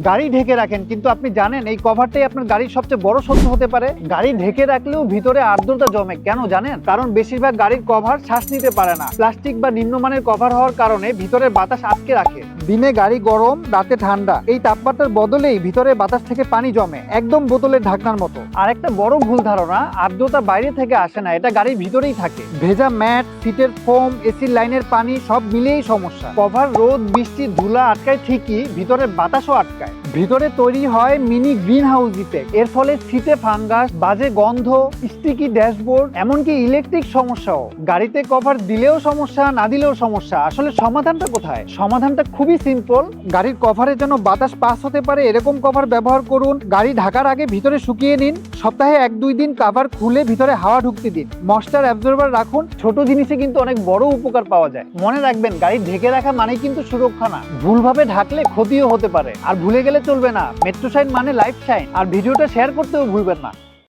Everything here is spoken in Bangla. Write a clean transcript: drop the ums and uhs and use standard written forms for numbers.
গাড়ি ঢেকে রাখেন, কিন্তু আপনি জানেন এই কভারটাই আপনার গাড়ির সবচেয়ে বড় শত্রু হতে পারে। গাড়ি ঢেকে রাখলেও ভিতরে আর্দ্রতা জমে, কেন জানেন? কারণ বেশিরভাগ গাড়ির কভার শ্বাস নিতে পারে না। প্লাস্টিক বা নিম্নমানের কভার হওয়ার কারণে ভিতরের বাতাস আটকে রাখে। দিনে গাড়ি গরম, রাতে ঠান্ডা, এই তাপমাত্রার বদলেই ভিতরে বাতাস থেকে পানি জমে, একদম বোতলের ঢাকনার মতো। আর একটা বড় ভুল ধারণা, আর্দ্রতা বাইরে থেকে আসে না, এটা গাড়ির ভিতরেই থাকে। ভেজা ম্যাট, সিটের ফোম, এসির লাইনের পানি সব মিলিয়েই সমস্যা। কভার রোদ, বৃষ্টি, ধুলা আটকায় ঠিকই, ভিতরের বাতাসও আটকায়। ভিতরে তৈরি হয় মিনি গ্রিন হাউস ইফেক্ট। এর ফলে সিটে ফাঙ্গাস, বাজে গন্ধ, স্টিকি ড্যাশবোর্ড, এমনকি ইলেকট্রিক সমস্যাও। গাড়িতে কভার দিলেও সমস্যা, না দিলেও সমস্যা। আসলে সমাধানটা কোথায়? সমাধানটা খুবই সিম্পল। গাড়ির কভারের জন্য বাতাস পাস হতে পারে এরকম কভার ব্যবহার করুন। গাড়ি ঢাকার আগে ভিতরে শুকিয়ে নিন। সপ্তাহে 1-2 দিন কভার খুলে ভিতরে হাওয়া ঢুকতে দিন। ময়েশ্চার অ্যাবজর্বার রাখুন। ছোট জিনিসে কিন্তু অনেক বড় উপকার পাওয়া যায়। মনে রাখবেন, গাড়ি ঢেকে রাখা মানে কিন্তু সুরক্ষা না, ভুলভাবে ঢাকলে ক্ষতিও হতে পারে। আর ভুলে গেলে চলবে না, মেট্রো শাইন মানে লাইফ শাইন। আর ভিডিওটা শেয়ার করতেও ভুলবেন না।